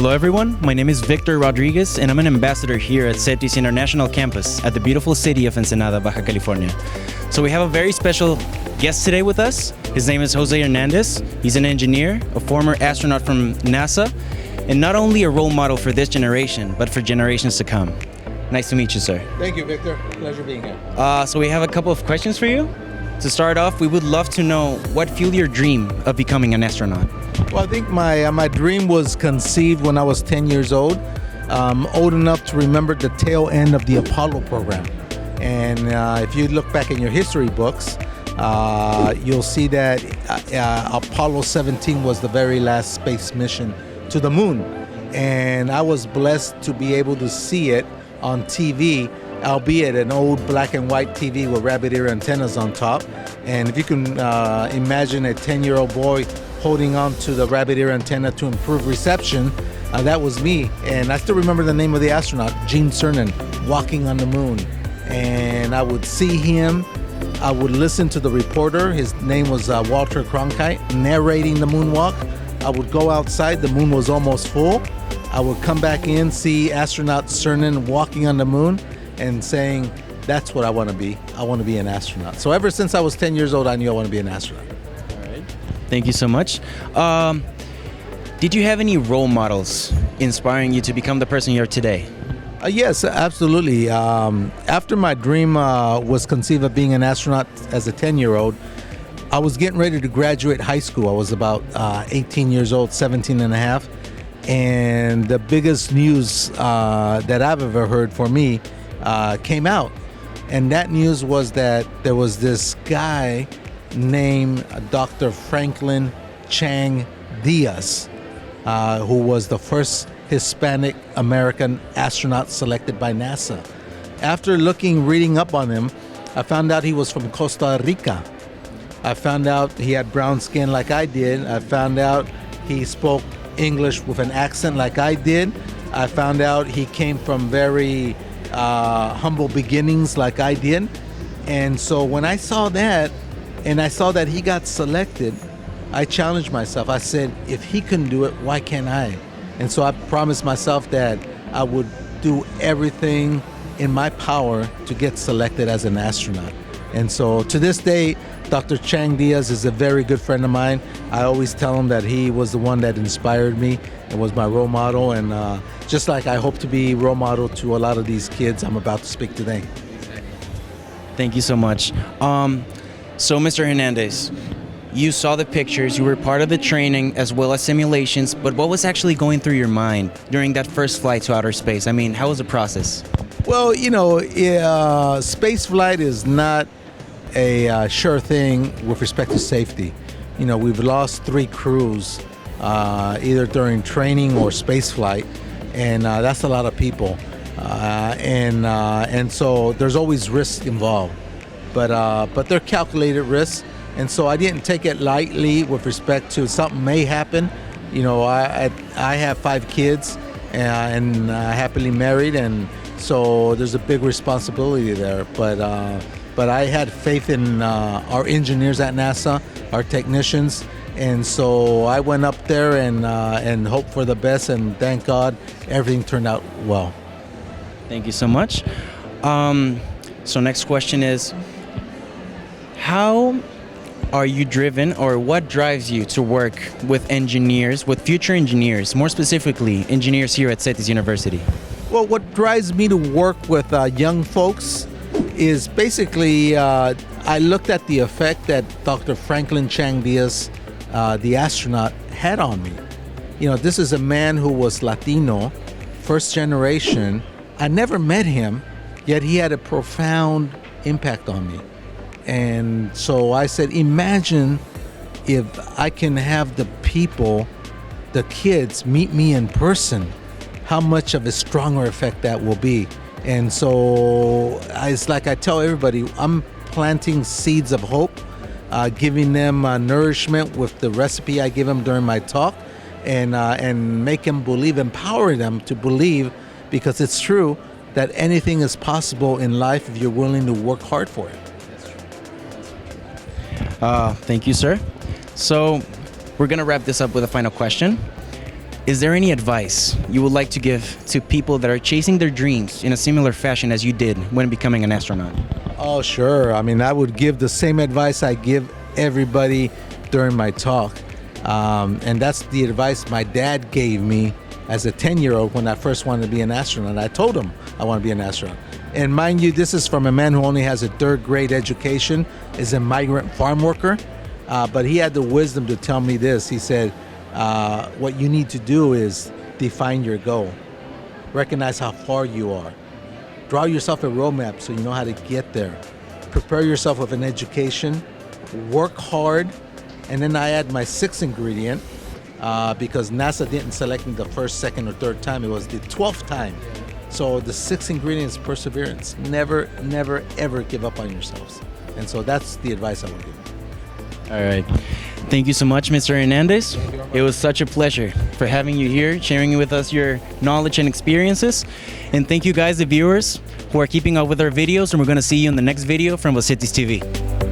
Hello everyone, my name is Victor Rodriguez and I'm an ambassador here at CETYS International Campus at the beautiful city of Ensenada, Baja California. So we have a very special guest today with us. His name is José Hernández. He's an engineer, a former astronaut from NASA, and not only a role model for this generation, but for generations to come. Nice to meet you, sir. Thank you, Victor. Pleasure being here. So we have a couple of questions for you. To start off, we would love to know what fueled your dream of becoming an astronaut. Well, I think my dream was conceived when I was 10 years old, old enough to remember the tail end of the Apollo program. And if you look back in your history books, you'll see that Apollo 17 was the very last space mission to the moon. And I was blessed to be able to see it on TV, albeit an old black and white TV with rabbit ear antennas on top. And if you can imagine a 10-year-old boy holding on to the rabbit ear antenna to improve reception, that was me. And I still remember the name of the astronaut, Gene Cernan, walking on the moon. And I would see him, I would listen to the reporter, his name was Walter Cronkite, narrating the moonwalk. I would go outside, the moon was almost full. I would come back in, see astronaut Cernan walking on the moon and saying, that's what I want to be. I want to be an astronaut. So ever since I was 10 years old, I knew I want to be an astronaut. All right. Thank you so much. Did you have any role models inspiring you to become the person you are today? Yes, absolutely. After my dream was conceived of being an astronaut as a 10-year-old, I was getting ready to graduate high school. I was about 18 years old, 17 and a half. And the biggest news that I've ever heard for me came out. And that news was that there was this guy named Dr. Franklin Chang Diaz, who was the first Hispanic American astronaut selected by NASA. After reading up on him, I found out he was from Costa Rica. I found out he had brown skin like I did. I found out he spoke English with an accent like I did. I found out he came from very humble beginnings like I did. And so when I saw that, and I saw that he got selected, I challenged myself. I said, if he can do it, why can't I? And so I promised myself that I would do everything in my power to get selected as an astronaut. And so to this day, Dr. Chang Diaz is a very good friend of mine. I always tell him that he was the one that inspired me and was my role model. And just like I hope to be role model to a lot of these kids I'm about to speak today. Thank you so much. So Mr. Hernandez, you saw the pictures, you were part of the training as well as simulations, but what was actually going through your mind during that first flight to outer space? I mean, how was the process? Well, you know, space flight is not a sure thing with respect to safety. You know, we've lost 3 crews either during training or space flight, and that's a lot of people. And so there's always risks involved, but they're calculated risks. And so I didn't take it lightly with respect to something may happen. You know, I have 5 kids and happily married, and so there's a big responsibility there. But I had faith in our engineers at NASA, our technicians, and so I went up there and hoped for the best, and thank God everything turned out well. Thank you so much. So next question is, how are you driven, or what drives you to work with engineers, with future engineers, more specifically engineers here at CETYS University? Well, what drives me to work with young folks is basically I looked at the effect that Dr. Franklin Chang Diaz, the astronaut, had on me. You know, this is a man who was Latino, first generation. I never met him, yet he had a profound impact on me. And so I said, imagine if I can have the people, the kids, meet me in person, how much of a stronger effect that will be. And so it's like I tell everybody, I'm planting seeds of hope, giving them nourishment with the recipe I give them during my talk, and make them believe, empower them to believe, because it's true that anything is possible in life if you're willing to work hard for it. Thank you, sir. So we're going to wrap this up with a final question. is there any advice you would like to give to people that are chasing their dreams in a similar fashion as you did when becoming an astronaut? Oh, sure. I mean, I would give the same advice I give everybody during my talk. And that's the advice my dad gave me as a 10-year-old when I first wanted to be an astronaut. I told him I want to be an astronaut. And mind you, this is from a man who only has a third grade education, is a migrant farm worker. But he had the wisdom to tell me this. He said, what you need to do is define your goal. Recognize how far you are. Draw yourself a roadmap so you know how to get there. Prepare yourself with an education. Work hard. And then I add my sixth ingredient because NASA didn't select me the first, second, or third time. It was the 12th time. So the sixth ingredient is perseverance. Never, never, ever give up on yourselves. And so that's the advice I would give. All right. Thank you so much, Mr. Hernandez. It was such a pleasure for having you here, sharing with us your knowledge and experiences. And thank you guys, the viewers, who are keeping up with our videos. And we're going to see you in the next video from Vocetys TV.